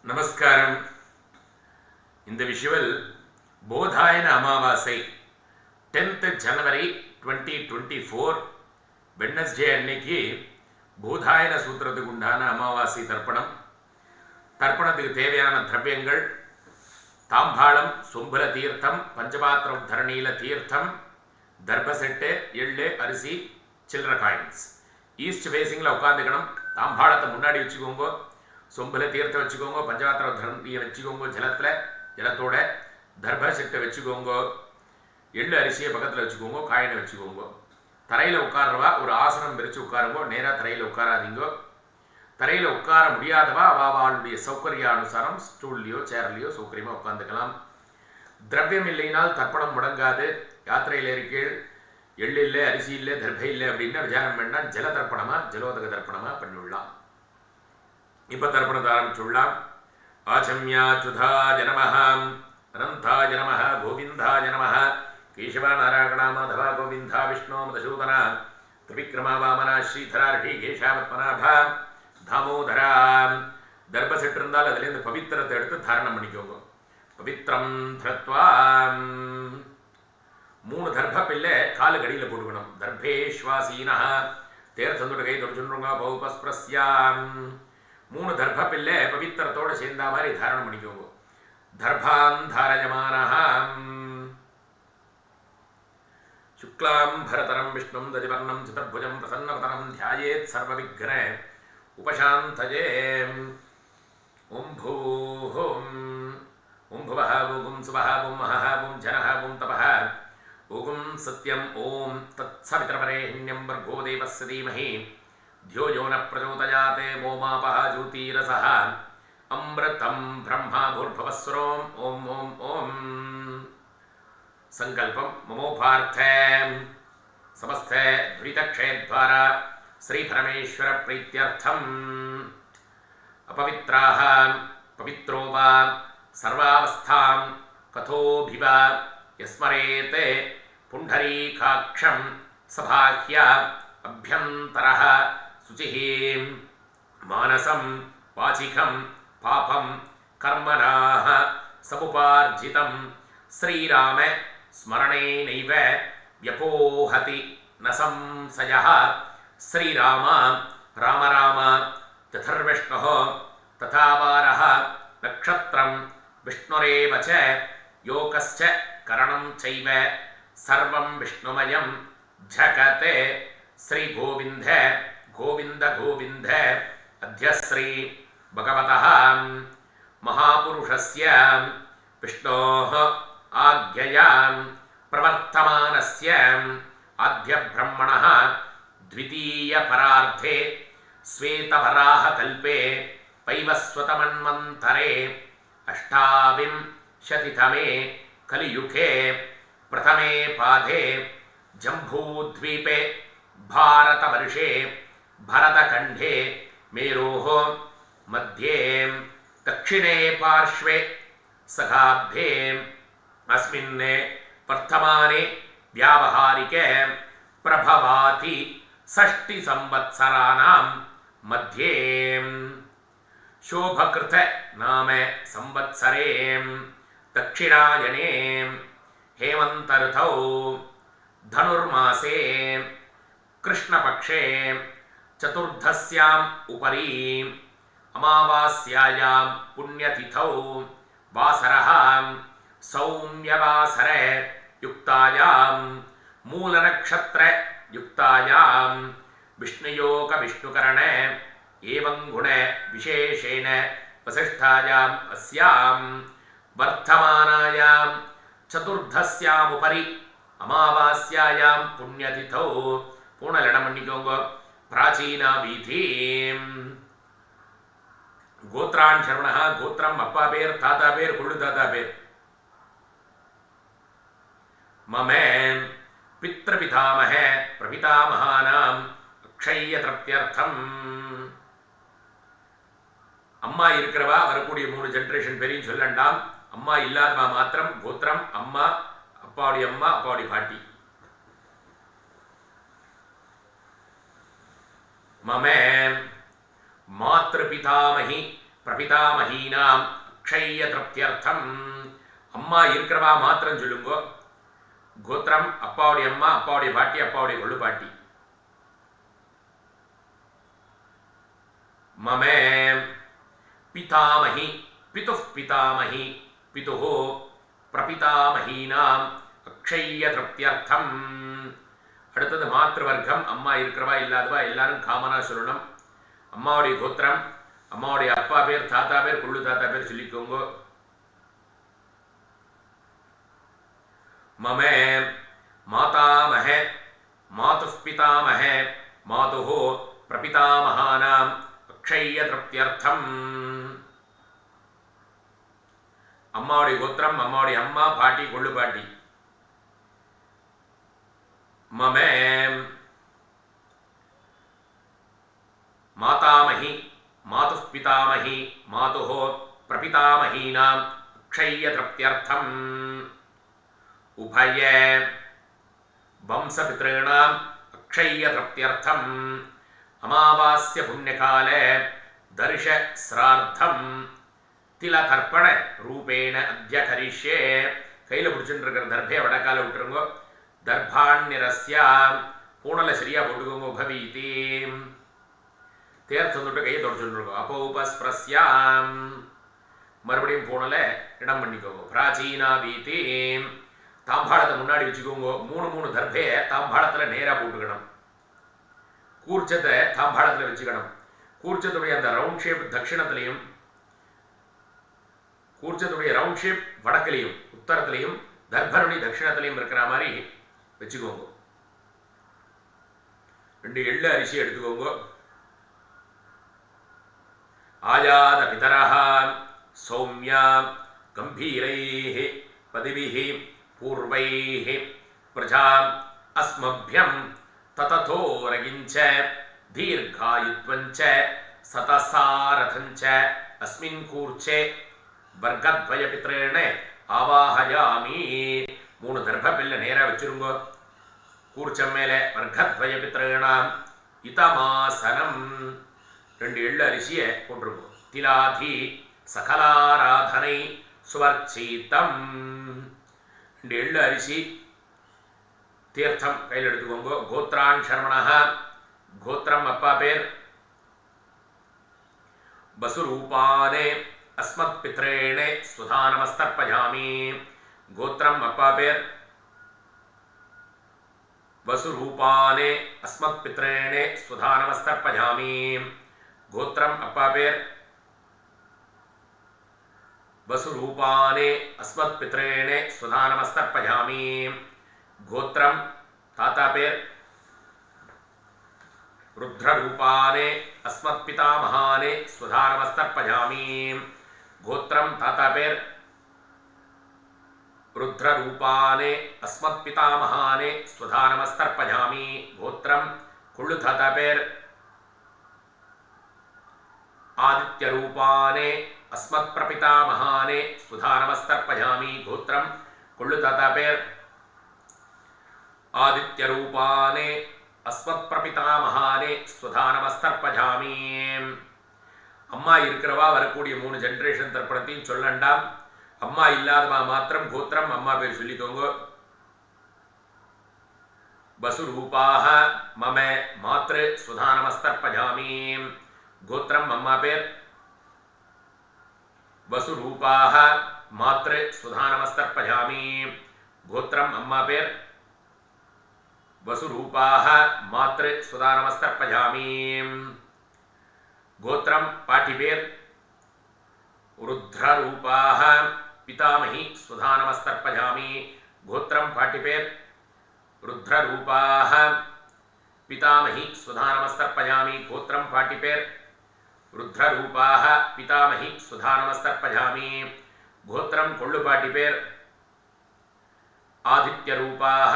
நமஸ்காரம். இந்த விஷுவல் போதாயன அமாவாசை 10th ஜனவரி 2024 வெட்னஸ்டே அன்னைக்கு போதாயன சூத்திரத்துக்கு உண்டான அமாவாசை தர்ப்பணம். தர்ப்பணத்துக்கு தேவையான திரவியங்கள் தாம்பாளம், சொம்புல தீர்த்தம், பஞ்சபாத்திர உத்தரணீல தீர்த்தம், தர்பசெட்டு, எள்ளு, அரிசி, சில்லற காயின்ஸ். ஈஸ்ட் ஃபேஸிங்கில் உட்காந்துக்கணும். தாம்பாளத்தை முன்னாடி வச்சுக்கோங்க, சொம்புல தீர்த்தம் வச்சுக்கோங்க, பஞ்சபாத்திர உத்தரணியை வச்சுக்கோங்க, ஜலத்தோட தர்பசெட்டை வச்சுக்கோங்க, எள்ளு அரிசியை பக்கத்தில் வச்சுக்கோங்க, காயினை வச்சுக்கோங்க. தரையில் உட்கார்றவா ஒரு ஆசனம் பிரித்து உட்காருங்கோ. நேராக தரையில் உட்காராதீங்கோ. தரையில் உட்கார முடியாதவா அவளுடைய சௌகரியானுசாரம் ஸ்டூல்லையோ சேர்லையோ சௌகரியமாக உட்காந்துக்கலாம். திரவியம் இல்லைனால் தர்ப்பணம் முடங்காது. யாத்திரையில் இருக்கீள், எள்ளு இல்லை, அரிசி இல்லை, தர்பை இல்லை அப்படின்னா விசாரம் பண்ணால் ஜல தர்ப்பணமாக, ஜலோதக தர்ப்பணமாக பண்ணிவிடலாம். இப்போ தர்ப்பணத்தை ஆரம்பிச்சுடலாம். ஆச்சம்யாச்சுதாய நமஹ, அனந்தாய நமஹ, கோவிந்தாய நமஹ, கேசவ நாராயண மாதவ கோவிந்தா, விஷ்ணு மதசூதன, திரிவிக்ரம வாமன, ஸ்ரீதரா, ரிஷிகேஷா, பத்மநாபா, தாமோதரா. தர்பசெட் இருந்தால் அதுலேருந்து பவித்திரத்தை எடுத்து தாரணம் பண்ணிக்கோங்க. பவித்திரம் தத்வா 3 தர்ப பிள்ளை காலு கடியில் போட்டுக்கணும். தர்பேஸ்வாசீனா தேர் தந்துட்டு கை தொடச்சுருங்க. பௌபஸ்பிரஸ்யாம் 3 தர்ப பிள்ளை பவித்திரத்தோடு சேர்ந்த மாதிரி தாரணம் பண்ணிக்கோங்க. தர்பான் தாரயமானஹாம் சுக்லாம் பரதரம் விஷ்ணும் ததிவர்ணம் சதுர்புஜம் பிரசன்னவதனம் தியாயேத் சர்வவிக்ன உபசாந்தயே. ஓம் பூஹும் ஓம் புவஹ ஓம் சுவஹ ஓம் மஹஹ ஓம் ஜனஹ ஓம் தபஹ ஓம் சத்யம் ஓம் தத்சவித்ரவரேண்யம் வர்கோ தேவஸ்ய தீமஹி த்யோ யோ ந பிரச்சோதயாத் ஓமாபஹ ஜோதிரசஹ அம்ருதம் பிரம்மா பூர்பவஸ்வரோம். ஓம் ஓம் ஓம். சங்கல்பம் மமோபார்த்த சமஸ்த துரிதக்ஷயத்வார ஸ்ரீ பரமேஸ்வர பிரீத்யர்த்தம் அபவித்ராஹ பவித்ரோ வா சர்வாவஸ்தாம் கதோபிவ யஸ்மரேத் புண்டரீகாக்ஷம் சபாஹ்ய அப்யந்தரஹ சுசிஹ மானசம் வாசிகம் பாபம் கர்மணாஹ சமுபார்ஜிதம் ஸ்ரீராம ஸ்மரணேனைவ வ்யபோஹதி ந சம்சயः. ஸ்ரீராம ராம ராம ததர்விஷ்ணுः ததாவாரः நக்ஷத்ரம் விஷ்ணுரேவ ச யோகஸ்ச கரணம் சைவ சர்வம் விஷ்ணுமயம் ஜகத். ஸ்ரீ கோவிந்த கோவிந்த கோவிந்த அத்ய ஸ்ரீ பகவதः மகாபுருஷஸ்ய விஷ்ணோः ஆக்ஞயா பிரவர்த்தமானஸ்ய ஆத்ய பிரம்மணः த்விதீய பரார்த்தே ஸ்வேதவராஹ கல்பே வைவஸ்வதமன்வந்தரே அஷ்டாவிம்சதிதமே கலியுகே பிரதமே பாதே ஜம்பூத்வீபே பாரதவர்ஷே பரதகண்டே மேரோः மத்யே दक्षिणे पार्श्वे सखाब्धे अस्मिन् वर्तमाने व्यावहारिके प्रभवाति 60 संवत्सराणां मध्ये शोभकृत नाम संवत्सरे दक्षिणायने हेमंत ऋतौ धनुर्मासे कृष्णपक्षे चतुर्दश्याम् उपरि अमावास्यायां पुण्यतिथौ वासरः सौम्यवासर युक्तायां मूलनक्षत्र युक्तायां विष्णुयोग विष्णुकरण एवं गुण विशेषेण वसिष्ठायाम् अस्यां वर्धमानायां चतुर्दश्याम् उपरि अमावास्यायां पुण्यतिथौ पूर्णलडमण्डिकोंगो प्राचीना वीथी. गोत्रान् शरवणः गोत्रम् अप्पा पेर ताता पेर कुळ्ळु ताता पेर. मम पितृपितामह प्रपितामहानाम् अक्षय्य तृप्त्यर्थम्. அம்மா இருக்கிறவா வரக்கூடிய 3 ஜெனரேஷன் பேரையும் சொல்லண்டாம். அம்மா இல்லாதவா மாத்திரம் கோத்திரம், அம்மா, அப்பாவுடைய அம்மா, அப்பாவுடைய பாட்டி. मम मातृपितामही பிரபிதாமஹீனாம் அக்ஷய திருப்தியர்த்தம். அம்மா இருக்கிறவா மாத்திரம் சொல்லுங்கோ. கோத்திரம் அப்பாவுடைய அம்மா, அப்பாவுடைய பாட்டி, அப்பாவுடைய கொள்ளு பாட்டி. மமே பிதாமஹி பிதுः பிதாமஹி பிதுः பிரபிதாமஹீனாம் அக்ஷய திருப்தியர்த்தம். அடுத்தது மாத்திருவர்க்கம். அம்மா இருக்கிறவா இல்லாதவா எல்லாரும் காமனா சொல்லணும். அம்மாவுடைய கோத்திரம், அம்மாவுடைய அப்பா பேர், தாத்தா பேர், கொள்ளு தாத்தா பேர் சொல்லிக்கோங்க. மமே மாதாமஹே மாதுः பிதாமஹே மாதுः பிரபிதாமஹானாம் அக்ஷய திருப்தியர்த்தம். அம்மாவுடைய கோத்திரம், அம்மாவுடைய அம்மா, பாட்டி, கொள்ளு பாட்டி. மமே மாதாமஹி மாதுः பிதாமஹி மாதுः பிரபிதாமஹீனாம் அக்ஷய திருப்தியர்த்தம். உபய வம்சபித்ॄணாம் அக்ஷய திருப்தியர்த்தம். அமாவாஸ்ய புண்ணியகாலே தர்ஷ ஸ்ரார்த்தம் திலதர்ப்பண ரூபேண அத்ய கரிஷ்யே. கையில் பிடிச்சுட்டு இருக்கிற தர்பையை வடக்கால விட்டுருங்கோ. தர்பாண்யரஸ்யா பூனலை சரியா போட்டுக்கோங்க. உபவீதி தேர்த்து வந்துட்டு கையை தொடச்சுருக்கோம். அப்போ உபஸ்பிரஸ்யாம் மறுபடியும் பூனலை இடம் பண்ணிக்கோங்க. பிராச்சீனா வீதி தாம்பாளத்தை முன்னாடி வச்சுக்கோங்க. மூணு தர்பையை தாம்பாளத்தில் நேராக போட்டுக்கணும். கூர்ச்சத்தை தாம்பாளத்தில் வச்சுக்கணும். கூர்ச்சத்துடைய அந்த ரவுண்ட் ஷேப் தட்சிணத்திலையும், கூர்ச்சத்துடைய ரவுண்ட் ஷேப் வடக்கிலையும் உத்தரத்திலையும், தர்பனுடைய தட்சிணத்திலையும் இருக்கிற மாதிரி வச்சுக்கோங்க. 2 எள்ளு அரிசி எடுத்துக்கோங்க. ஆயாத பிதரஹ சௌமியா கம்பீரைஹி பதிபிஹி பூர்வைஹி பிரஜாம் அஸ்மப்யம் தததோ ரகிஞ்ச தீர்காயுத்வஞ்ச சதசாரதஞ்ச அஸ்மின் கூர்ச்சே வர்க்கத்வய பித்ரேண ஆவாஹயாமி. 3 தர்பபில்ல நேரா வச்சிருங்க. கூர்ச்சம் மேல வர்க்கத்வய பித்ரேணாம் இதமாசனம். 2 எள்ளு அரிசியை போட்டிருங்க. திலாதி சகலாராதனை சுவர்ச்சீத்தம். 2 எள்ளு அரிசி தீர்த்தம் கையில் எடுத்துக்கோங்க. கோத்ரான் சர்மணஹ கோத்திரம் அப்பா பேர். வசுரூபானே அஸ்மத் பித்ரேணே சுதா நமஸ்தர்ப்பயாமி. கோத்திரம் அப்பா பேர். வசுரூபானே அஸ்மத் பித்ரேணே சுதா நமஸ்தர்ப்பயாமி. கோத்திரம் அப்பா பேர். வசுரூபானே அஸ்மத் பித்ரேணே சுதா நமஸ்தர்ப்பயாமி. கோத்திரம் தாத்தா பேர். ருத்ரரூபானே அஸ்மத் பிதாமஹானே சுதா நமஸ்தர்ப்பயாமி. கோத்திரம் தாத்தா பேர். ருத்ரரூபானே அஸ்மத் பிதாமஹானே சுதா நமஸ்தர்ப்பயாமி. கோத்திரம் கொள்ளு தாத்தா பேர். ஆதித்யரூபானே அஸ்மத் பிரபிதாமஹானே சுதா நமஸ்தர்ப்பயாமி. கோத்திரம் கொள்ளு தாத்தா பேர். ஆதித்யரூபானே அஸ்மத் பிரபிதாமஹானே சுதா நமஸ்தர்ப்பயாமி. அம்மா இருக்கிறவா வரக்கூடிய 3 ஜெனரேஷன் தர்ப்பணத்தையும் சொல்லண்டாம். அம்மா இல்லாதவா மாத்திரம் கோத்திரம் அம்மா பேர் சொல்லிக்கோங்க. வசுரூபாஹ மம மாத்ரு சுதா நமஸ்தர்ப்பயாமி. கோத்திரம் அம்மா பேர். வசுரூபாஹ மாத்ரு சுதா நமஸ்தர்ப்பயாமி. கோத்திரம் அம்மா பேர். வசுரூபாஹ மாத்ரு சுதா நமஸ்தர்ப்பயாமி. கோத்திரம் பாட்டி பேர். ருத்ரரூபாஹ பிதாமஹி சுதா நமஸ்தர்ப்பயாமி. கோத்திரம் பாட்டி பேர். ருத்ரரூபாஹ பிதாமஹி சுதா நமஸ்தர்ப்பயாமி. கோத்திரம் பாட்டி பேர். ருத்ரரூபாஹ பிதாமஹி சுதா நமஸ்தர்ப்பயாமி. கோத்திரம் கொள்ளு பாட்டி பேர். ஆதித்யரூபாஹ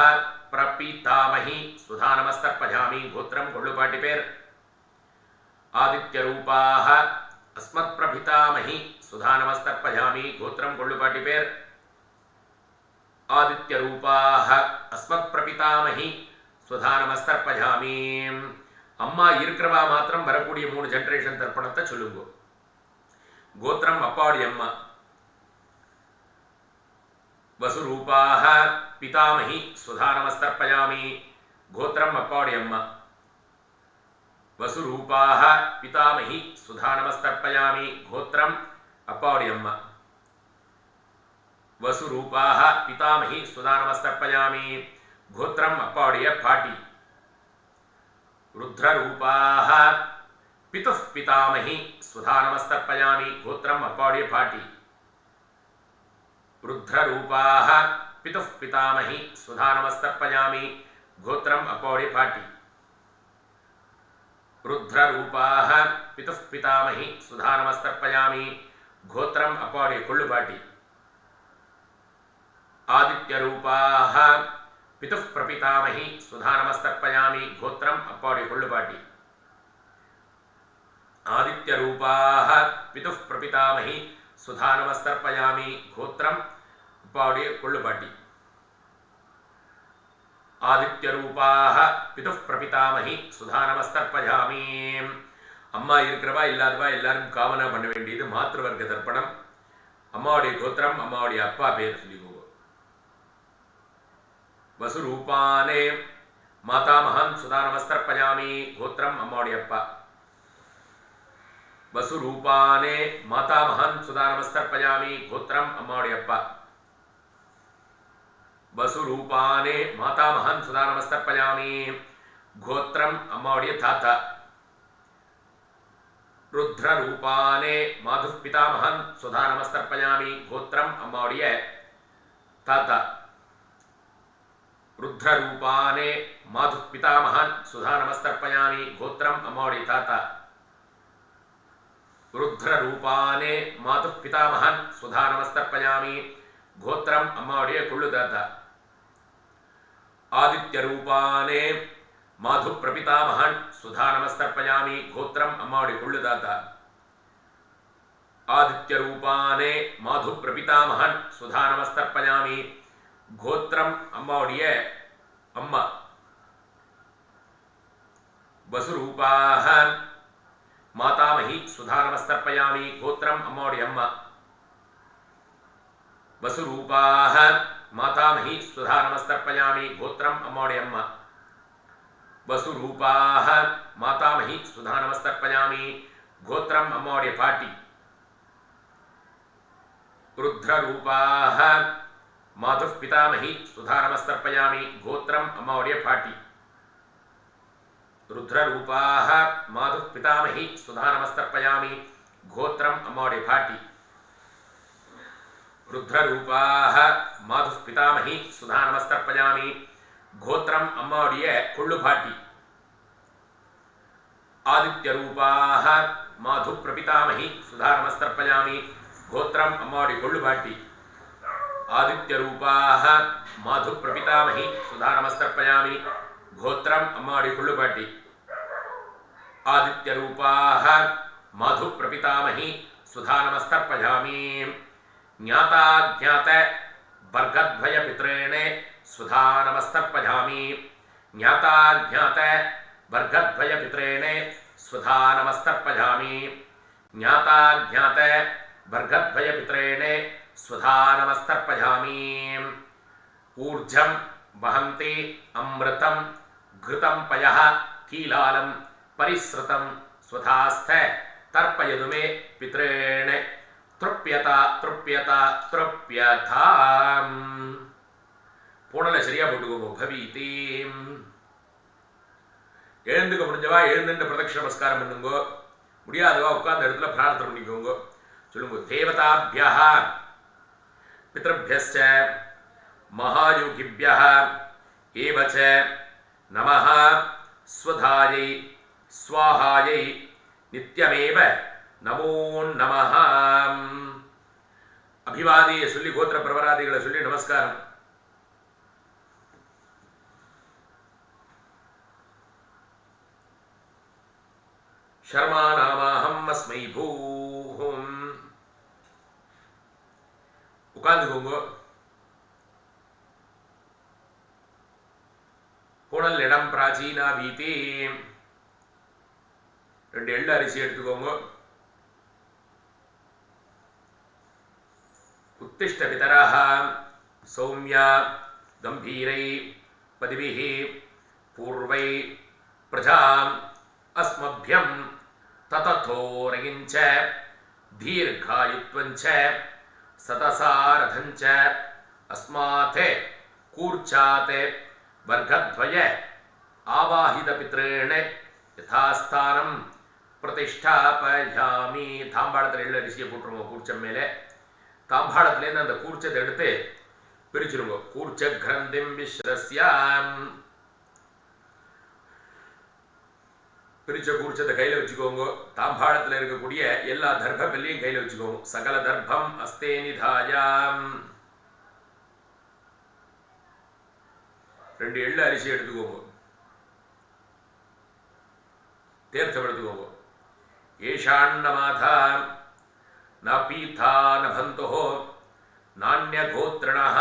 பிரபிதாமஹி சுதா நமஸ்தர்ப்பயாமி. கோத்திரம் கொள்ளு பாட்டி பேர். ஆதித்யரூபாஹ அஸ்மத் பிரபிதாமஹி சுதா நமஸ்தர்ப்பயாமி. கோத்திரம் கொள்ளு பாட்டி பேர். ஆதித்யரூபாஹ அஸ்மத் பிரபிதாமஹி சுதா நமஸ்தர்ப்பயாமி. அம்மா இருக்கிறவா மாத்திரம் வரக்கூடிய 3 ஜெனரேஷன் தர்ப்பணத்தை சொல்லுங்க. கோத்திரம் அப்பாவுடைய அம்மா. வசுரூபாக பிதாமகி சுதா நமஸ்தர்ப்பயாமி. கோத்திரம் அப்பாவுடைய அம்மா. வசுரூபாக பிதாமகி சுதா நமஸ்தர்ப்பயாமி. கோத்திரம் அப்பாவுடைய அம்மா. வசுரூபாக பிதாமகி சுதா நமஸ்தர்ப்பயாமி. கோத்திரம் அப்பாவுடைய பாட்டி. ருத்ரரூபாக பிதுஃப் பிதாமகி சுதா நமஸ்தர்ப்பயாமி. கோத்திரம் அப்பாவுடைய பாட்டி. ருத்ரரூபாக பிதுஃப் பிதாமகி சுதா நமஸ்தர்ப்பயாமி. கோத்திரம் அப்பாவுடைய பாட்டி. ருத்ரரூபாக பிதுஃப் பிதாமகி சுதா நமஸ்தர்ப்பயாமி. கோத்திரம் அப்பாவுடைய கொள்ளு பாட்டி. ஆதித்யரூபாக பிதுஃப் பிரபிதாமகி சுதா நமஸ்தர்ப்பயாமி. கோத்திரம் அப்பாவுடைய கொள்ளு பாட்டி. ஆதித்யரூபாக பிதுஃப் பிரபிதாமகி சுதா நமஸ்தர்ப்பயாமி. கோத்திரம் அப்பாவுடைய கொள்ளு பாட்டி. ஆதித்யரூபாக பிதுஃப் பிரபிதாமகி சுதா நமஸ்தர்ப்பயாமி. அம்மா இருக்கிறவா இல்லாதவா எல்லாரும் காமனா பண்ண வேண்டியது மாத்ருவர்க்க தர்ப்பணம். அம்மாவுடைய கோத்திரம், அம்மாவுடைய அப்பா பேர் சொல்லிக்கோங்க. வசுரூபானே மாதாமகன் சுதா நமஸ்தர்ப்பயாமி. கோத்திரம் அம்மாவுடைய அப்பா. வசுரூபானே மாதாமகன் சுதா நமஸ்தர்ப்பயாமி. கோத்திரம் அம்மாவுடைய அப்பா. வசுரூபானே மாதாமகன் சுதா நமஸ்தர்ப்பயாமி. கோத்திரம் அம்மாவுடைய தாத்தா. ருத்ரரூபானே மாதுப் பிதாமகன் சுதா நமஸ்தர்ப்பயாமி. கோத்திரம் அம்மாவுடைய தாத்தா. ருத்ரரூபானே மாதுப் பிதாமகன் சுதா நமஸ்தர்ப்பயாமி. கோத்திரம் அம்மாவுடைய தாத்தா. ருத்ரரூபானே மாதுப் பிதாமகன் சுதா நமஸ்தர்ப்பயாமி. கோத்திரம் அம்மாவுடைய கொள்ளு தாத்தா. ஆதித்யரூபானே மாது பிரபிதாமகன் சுதா நமஸ்தர்ப்பயாமி. கோத்திரம் அம்மாவுடைய கொள்ளு தாத்தா. ஆதித்யரூபானே மாது பிரபிதாமகன் சுதா நமஸ்தர்ப்பயாமி. கோத்திரம் அம்மாவுடைய அம்மா. வசுரூபாக மாதாமகி சுதா நமஸ்தர்ப்பயாமி. கோத்திரம் அம்மாவுடைய அம்மா. வசுரூபாக மாதாமகி சுதா நமஸ்தர்ப்பயாமி. கோத்திரம் அம்மாவுடைய அம்மா. வசுரூபாக மாதாமகி சுதா நமஸ்தர்ப்பயாமி. கோத்திரம் அம்மாவுடைய பாட்டி. ருத்ரரூபாக மாதுப் பிதாமகி சுதா நமஸ்தர்ப்பயாமி. கோத்திரம் அம்மாவுடைய பாட்டி. ருத்ரரூபாக மாதுப் பிதாமகி சுதா நமஸ்தர்ப்பயாமி. கோத்திரம் அம்மாவுடைய பாட்டி. ருத்ரரூபாக மாதுப் பிதாமகி சுதா நமஸ்தர்ப்பயாமி. கோத்திரம் அம்மாவுடைய கொள்ளு பாட்டி. ஆதித்யரூபாக மாது பிரபிதாமகி சுதா நமஸ்தர்ப்பயாமி. கோத்திரம் அம்மாவுடைய கொள்ளு பாட்டி. ஆதித்யரூபாக மாது பிரபிதாமகி சுதா நமஸ்தர்ப்பயாமி. கோத்திரம் அம்மாவுடைய கொள்ளு பாட்டி. ஆதித்யரூபாக மாது பிரபிதாமகி சுதா நமஸ்தர்ப்பயாமி. ஞாதா ஞாத வர்கத்வய பித்ரேணே சுதா நமஸ்தர்ப்பயாமி. ஞாதா ஞாத வர்கத்வய பித்ரேணே சுதா நமஸ்தர்ப்பயாமி. ஞாதா ஞாத வர்கத்வய பித்ரேணே சுதா நமஸ்தர்ப்பயாமி. ஊர்ஜம் வஹந்தி அம்ருதம் கிருதம் பயः கீலாலம் பரிஸ்ருதம் சுதாஸ்த தர்ப்பயது மே பித்ரேணே த்ருப்யதா த்ருப்யதா த்ருப்யதா. போனல சரியா போட்டுக்கோங்க. பவீதி. எழுந்துக்க முடிஞ்சவா எழுந்துட்டு பிரதட்ச நமஸ்காரம் பண்ணுங்கோ. முடியாதவா உட்கார்ந்த இடத்துல பிரார்த்தனை பண்ணிக்கோங்க. சொல்லுங்க. தேவதாபியः பித்ருभ्यश्च महायोगिभ्यः एव च नमः स्वधायै स्वाहायै नित्यमेव नमो नमः. அபிவாதியை சொல்லி கோத்திர பிரபராதிகளை சொல்லி நமஸ்காரம். शर्मा नामाहम अस्मै भूम. உட்கார்ந்துக்கோங்க. புனல் இடம் பிராச்சீனா வீதி. 2 எள்ளு அரிசி எடுத்துக்கோங்க. उत्तिष्ठ पितरः सौम्या गंभीरै पदिभिः पूर्वै प्रजाम् अस्मभ्यं ततथोरगिञ्च दीर्घायुत्वञ्च सतसारथञ्च अस्मात् कूर्चात् वर्गद्वय आवाहितपितॄन् यथास्थानं प्रतिष्ठापयामि. தாம்பாளத்தில் எள்ள அரிசியை போட்டுருவோம் கூர்ச்சம் மேலே. தாம்பாளத்துலேருந்து அந்த கூர்ச்சத்தை எடுத்து பிரிச்சிருங்க. கூர்ச்ச கிரந்திம் விஸ்ரஸ்யாம். பிரிச்ச கூர்ச்சத்தை கையில் வச்சுக்கோங்க. தாம்பாளத்தில் இருக்கக்கூடிய எல்லா தர்ப்ப கல்லையும் கையில் வச்சுக்கோங்க. சகல தர்ப்பம் அஸ்தே நிதாயாம். 2 எள்ளு அரிசி எடுத்துக்கோங்க. தீர்த்தம் எடுத்துக்கோங்க. ஏஷாண்டமாதா ந பீதா ந பந்தோ நாண்யகோத்ரணः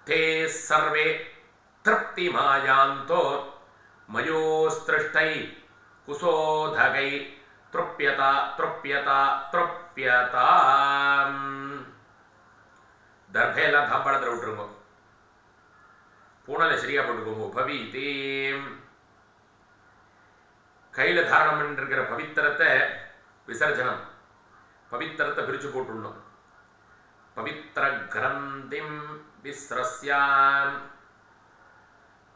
தே சர்வே திருப்திமாயாந்தோ மயோஸ்திருஷ்டை குசோதகை த்ருப்யதா த்ருப்யதா த்ருப்யதா. தர்பையெல்லாம் தாம்பாளத்தில் விட்டுருங்க. பூனலை சரியா போட்டுக்கோங்க. பவிதே கையில் தாரணம் பண்ணிருக்கிற பவித்திரத்தை விசர்ஜனம். பவித்திரத்தை பிரித்து போட்டுடணும். பவித்திர கிரந்திம் விஸ்ரஸ்யாம்.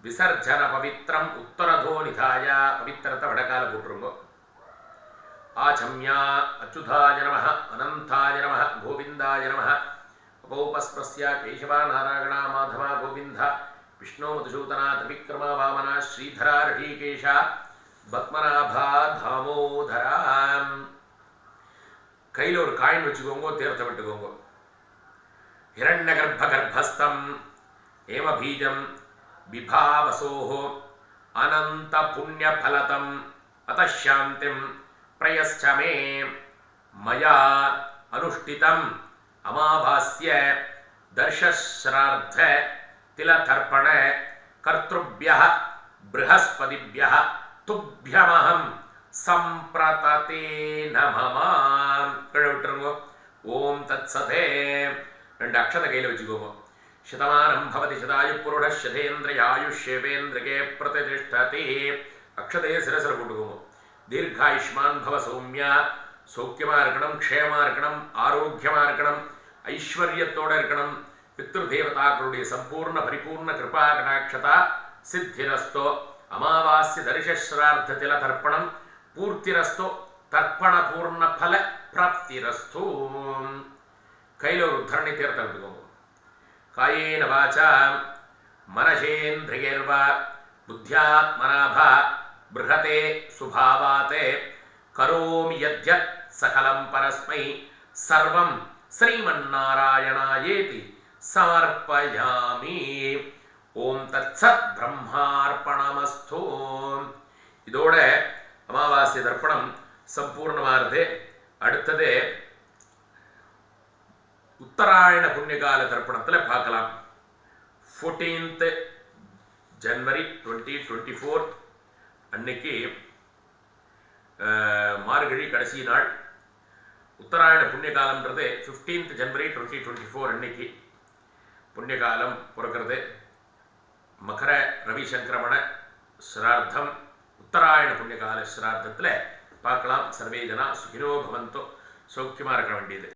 விசர்ஜன பவித்திரம் உத்தரதோ நிதாய. பவித்திரத்தை வடக்கால போட்டுருங்க. ஆச்சம்யா அச்சுதாய நமः அனந்தாய நமः கோவிந்தாய நமः அபௌபஸ்பஸ்ய கேசவா நாராயணா மாதவா கோவிந்தா விஷ்ணு மதுசூதனா திரிவிக்ரமா வாமனா ஸ்ரீதரா ரிஷிகேஷா பத்மநாபா தாமோதரா. கையில் ஒரு காயின் வச்சுக்கோங்க. தீர்த்தம் விட்டுக்கோங்க. ஹிரண்ய கர்ப்ப கர்ப்பஸ்தம் ஏமபீஜம் விபாவசோஹ அனந்த புண்ணிய பலதம் அதாந்திம் பிரயஸ்ச மே மயா அனுஷ்டிதம் அமாவாஸ்ய தர்ஷஸ்ரார்த்த திலதர்ப்பண கர்த்ருப்யः ப்ரஹஸ்பதிभ्यः துப்யமஹம் சம்பிரததே நமः. விட்டுருங்க. ஓம் தத்சதே. 2 அக்ஷதை கையில் வச்சுக்கோங்க. शतमानं भवति शतायु पुरुषः शतेन्द्रियायुष्येवेन्द्रिके प्रतिष्ठति. अक्षते सिरसिल போட்டுக்கோங்க. தீர்காயுஷ்மான் பவ சௌமியா. சௌக்கியமா இருக்கணும், க்ஷேமா இருக்கணும், ஆரோக்கியமா இருக்கணும், ஐஸ்வர்யத்தோட இருக்கணும். பித்ரு தேவதாக்களுடைய சம்பூர்ண பரிபூர்ண கிருபா கடாட்சதா சித்திரஸ்தோ. அமாவாஸ்ய தரிசஸ்ரார்த்த தில தர்ப்பணம் பூர்த்திரஸ்தோ. தர்ப்பண பூர்ண பல பிராப்திரஸ்தோ. கையில் ஒரு உத்தரணி தீர்த்தம் எடுத்துக்கோங்க. காயேன வாசா மனசேந்திரியர்வா புத்தியாத்மனாபா ப்ருஹதே சுபாவாத் கரோமி யத்யத் சகலம் பரஸ்மை சர்வம் ஸ்ரீமன்னாராயணாயேதி சமர்ப்பயாமி. ஓம் தத்சத் பிரம்மார்ப்பணமஸ்து. இதோட அமாவாசை தர்ப்பணம் சம்பூர்ணமானது. அடுத்தது உத்தராயண புண்ணியகால தர்ப்பணத்தில் பார்க்கலாம். 14th January 2024 அன்னைக்கு மார்கழி கடைசி நாள். உத்தராயண புண்ணியகாலம்ன்றது 15th January 2024 அன்னைக்கு புண்ணியகாலம் பிறக்கிறது. மகர ரவி சங்கிரமண ஸ்ரார்த்தம் உத்தராயண புண்ணியகால ஸ்ரார்த்தத்தில் பார்க்கலாம். சர்வே ஜனா சுகினோ பவந்தோ. சௌக்கியமாக இருக்க வேண்டியது.